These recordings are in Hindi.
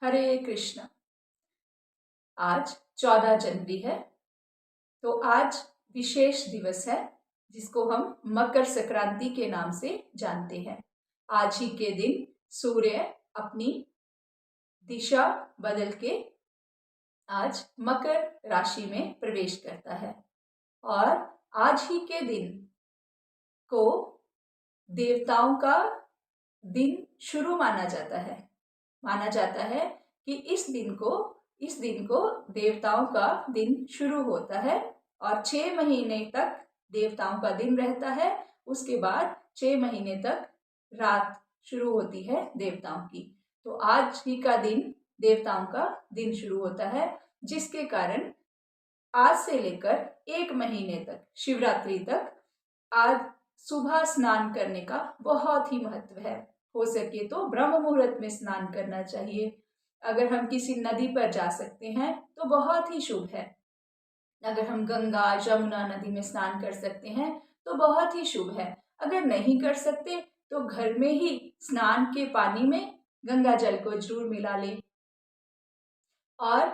हरे कृष्ण। आज 14 जनवरी है। तो आज विशेष दिवस है जिसको हम मकर संक्रांति के नाम से जानते हैं। आज ही के दिन सूर्य अपनी दिशा बदल के आज मकर राशि में प्रवेश करता है और आज ही के दिन को देवताओं का दिन शुरू माना जाता है। माना जाता है कि इस दिन को देवताओं का दिन शुरू होता है और 6 महीने तक देवताओं का दिन रहता है। उसके बाद 6 महीने तक रात शुरू होती है देवताओं की। तो आज ही का दिन देवताओं का दिन शुरू होता है, जिसके कारण आज से लेकर 1 महीने तक शिवरात्रि तक आज सुबह स्नान करने का बहुत ही महत्व है। हो सके तो ब्रह्म मुहूर्त में स्नान करना चाहिए। अगर हम किसी नदी पर जा सकते हैं तो बहुत ही शुभ है। अगर हम गंगा यमुना नदी में स्नान कर सकते हैं तो बहुत ही शुभ है। अगर नहीं कर सकते तो घर में ही स्नान के पानी में गंगा जल को जरूर मिला लें। और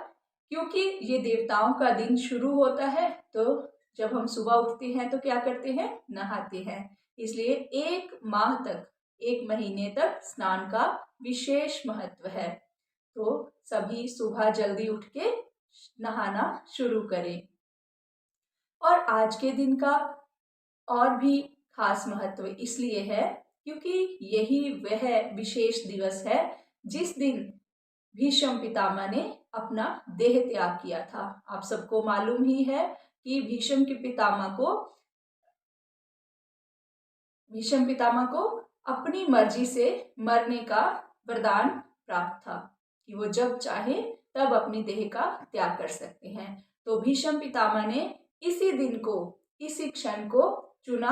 क्योंकि ये देवताओं का दिन शुरू होता है तो जब हम सुबह उठते हैं तो क्या करते हैं, नहाते हैं। इसलिए 1 माह तक 1 महीने तक स्नान का विशेष महत्व है। तो सभी सुबह जल्दी उठ के नहाना शुरू करें। और आज के दिन का और भी खास महत्व इसलिए है क्योंकि यही वह विशेष दिवस है जिस दिन भीष्म पितामह ने अपना देह त्याग किया था। आप सबको मालूम ही है कि भीष्म पितामह को अपनी मर्जी से मरने का वरदान प्राप्त था कि वो जब चाहे तब अपनी देह का त्याग कर सकते हैं। तो भीष्म पितामह ने इसी दिन को, इसी क्षण को चुना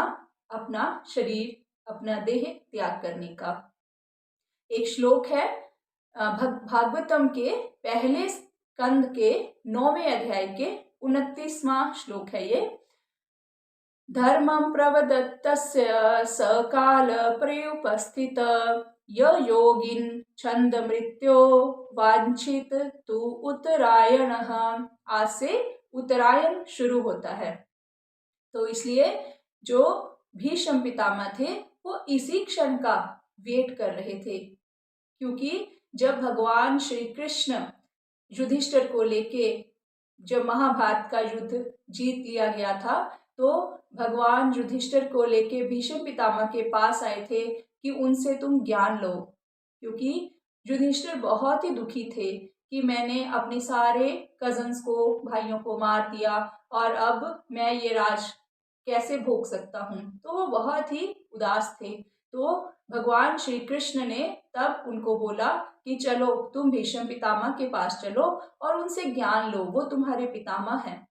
अपना शरीर, अपना देह त्याग करने का। एक श्लोक है भागवतम के पहले स्कंद के 9वें अध्याय के 29वां श्लोक है ये। धर्मं प्रवदत्तस्य सकाल प्रयुपस्थित य योगिन छंद मृत्यो वांछित तु उत्तरायण। आज से उत्तरायण शुरू होता है। तो इसलिए जो भीष्म पितामह थे वो इसी क्षण का वेट कर रहे थे, क्योंकि जब भगवान श्री कृष्ण युधिष्ठिर को लेके जब महाभारत का युद्ध जीत लिया गया था तो भगवान युधिष्ठिर को लेके भीष्म पितामह के पास आए थे कि उनसे तुम ज्ञान लो, क्योंकि युधिष्ठिर बहुत ही दुखी थे कि मैंने अपने सारे कजन्स को, भाइयों को मार दिया और अब मैं ये राज कैसे भोग सकता हूँ। तो वो बहुत ही उदास थे। तो भगवान श्री कृष्ण ने तब उनको बोला कि चलो तुम भीष्म पितामह के पास चलो और उनसे ज्ञान लो, वो तुम्हारे पितामह हैं।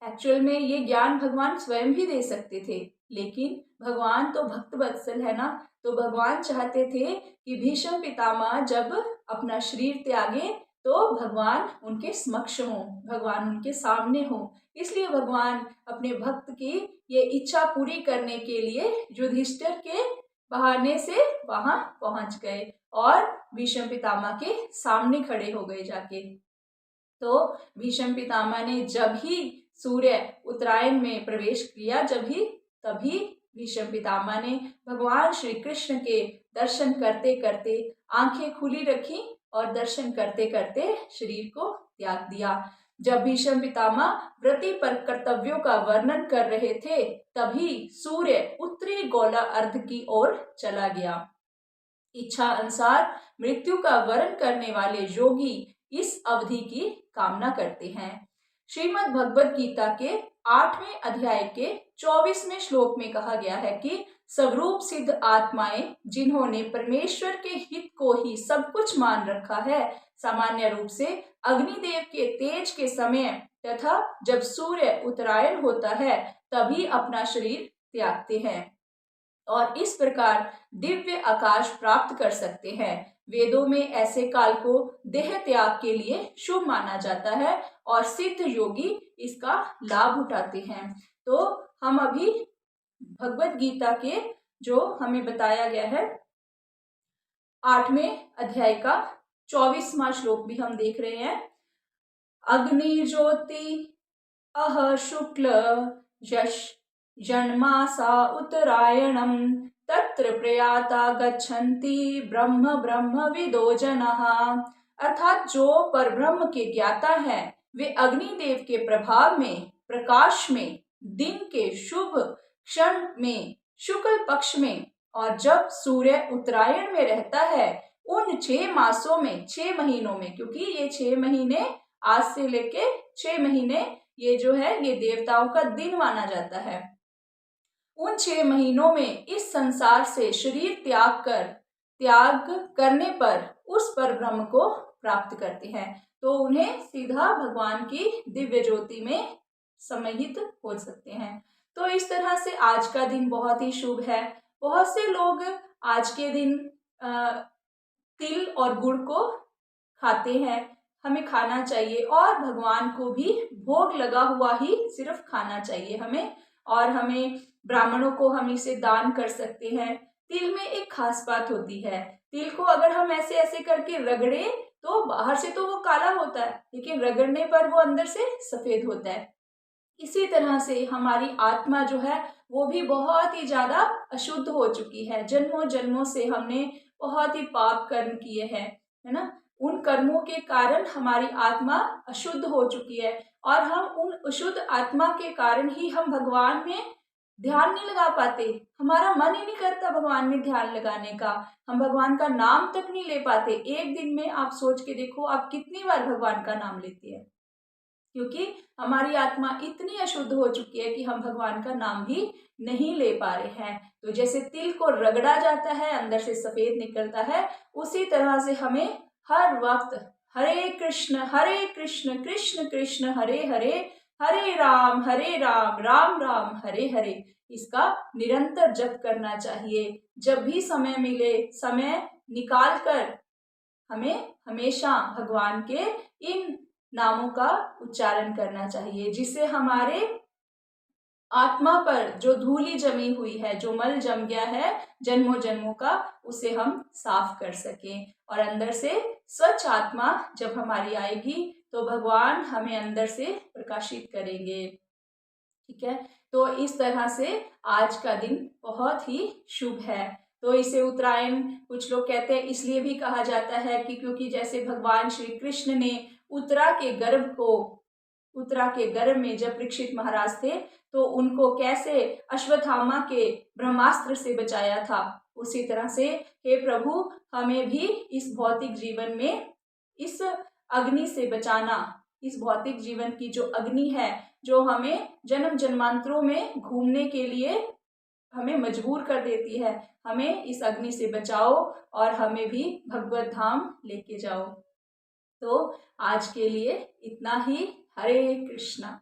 एक्चुअल में ये ज्ञान भगवान स्वयं भी दे सकते थे, लेकिन भगवान तो भक्त वत्सल है ना। तो भगवान चाहते थे कि भीष्म पितामह जब अपना शरीर त्यागे तो भगवान उनके समक्ष हो, भगवान उनके सामने हो। इसलिए भगवान अपने भक्त की ये इच्छा पूरी करने के लिए युधिष्ठिर के बहाने से वहां पहुंच गए और भीष्म पितामह के सामने खड़े हो गए जाके। तो भीष्म पितामह ने जब ही सूर्य उत्तरायण में प्रवेश किया, तभी भीष्म पितामह ने भगवान श्री कृष्ण के दर्शन करते करते आंखें खुली रखी और दर्शन करते करते शरीर को त्याग दिया। जब भीष्म पितामह व्रती पर कर्तव्यों का वर्णन कर रहे थे तभी सूर्य उत्तरी गोला अर्ध की ओर चला गया। इच्छा अनुसार मृत्यु का वरण करने वाले योगी इस अवधि की कामना करते हैं। श्रीमद् भगवद गीता के 8वें अध्याय के 24वें श्लोक में कहा गया है कि स्वरूप सिद्ध आत्माएं जिन्होंने परमेश्वर के हित को ही सब कुछ मान रखा है, सामान्य रूप से अग्निदेव के तेज के समय तथा जब सूर्य उत्तरायण होता है तभी अपना शरीर त्यागते हैं और इस प्रकार दिव्य आकाश प्राप्त कर सकते हैं। वेदों में ऐसे काल को देह त्याग के लिए शुभ माना जाता है और सिद्ध योगी इसका लाभ उठाते हैं। तो हम अभी भगवद गीता के जो हमें बताया गया है 8वें अध्याय का 24वां श्लोक भी हम देख रहे हैं। अग्नि ज्योति अह शुक्ल यश जन्मासा उत्तरायणम तत्र प्रयाता गच्छन्ति ब्रह्म ब्रह्म विदो जनः। अर्थात जो परब्रह्म के ज्ञाता है वे अग्निदेव के प्रभाव में, प्रकाश में, दिन के शुभ क्षण में, शुक्ल पक्ष में और जब सूर्य उत्तरायण में रहता है उन 6 मासों में, 6 महीनों में, क्योंकि ये 6 महीने आज से लेके 6 महीने ये जो है ये देवताओं का दिन माना जाता है। उन 6 महीनों में इस संसार से शरीर त्याग करने पर उस परब्रह्म को प्राप्त करते हैं, तो उन्हें सीधा भगवान की दिव्य ज्योति में समाहित हो सकते हैं। तो इस तरह से आज का दिन बहुत ही शुभ है। बहुत से लोग आज के दिन तिल और गुड़ को खाते हैं, हमें खाना चाहिए और भगवान को भी भोग लगा हुआ ही सिर्फ खाना चाहिए हमें, और हमें ब्राह्मणों को हम इसे दान कर सकते हैं। तिल में एक खास बात होती है, तिल को अगर हम ऐसे ऐसे करके रगड़े तो बाहर से तो वो काला होता है लेकिन रगड़ने पर वो अंदर से सफेद होता है। इसी तरह से हमारी आत्मा जो है वो भी बहुत ही ज्यादा अशुद्ध हो चुकी है। जन्मों जन्मों से हमने बहुत ही पाप कर्म किए हैं, है ना। उन कर्मों के कारण हमारी आत्मा अशुद्ध हो चुकी है और हम उन अशुद्ध आत्मा के कारण ही हम भगवान में ध्यान नहीं लगा पाते। हमारा मन ही नहीं करता भगवान में ध्यान लगाने का, हम भगवान का नाम तक नहीं ले पाते। एक दिन में आप सोच के देखो आप कितनी बार भगवान का नाम लेते हैं, क्योंकि हमारी आत्मा इतनी अशुद्ध हो चुकी है कि हम भगवान का नाम भी नहीं ले पा रहे हैं। तो जैसे तिल को रगड़ा जाता है अंदर से सफेद निकलता है, उसी तरह से हमें हर वक्त हरे कृष्ण कृष्ण कृष्ण हरे हरे, हरे राम राम राम हरे हरे, इसका निरंतर जप करना चाहिए। जब भी समय मिले समय निकाल कर हमें हमेशा भगवान के इन नामों का उच्चारण करना चाहिए, जिससे हमारे आत्मा पर जो धूली जमी हुई है, जो मल जम गया है जन्मों जन्मों का, उसे हम साफ कर सकें और अंदर से स्वच्छ आत्मा जब हमारी आएगी तो भगवान हमें अंदर से प्रकाशित करेंगे। ठीक है, तो इस तरह से आज का दिन बहुत ही शुभ है। तो इसे उत्तरायण कुछ लोग कहते हैं इसलिए भी कहा जाता है कि क्योंकि जैसे भगवान श्री कृष्ण ने उत्तरा के गर्भ में जब परीक्षित महाराज थे तो उनको कैसे अश्वत्थामा के ब्रह्मास्त्र से बचाया था, उसी तरह से हे प्रभु हमें भी इस भौतिक जीवन में इस अग्नि से बचाना। इस भौतिक जीवन की जो अग्नि है जो हमें जन्म जन्मांतरों में घूमने के लिए हमें मजबूर कर देती है, हमें इस अग्नि से बचाओ और हमें भी भगवत धाम लेके जाओ। तो आज के लिए इतना ही। हरे कृष्णा।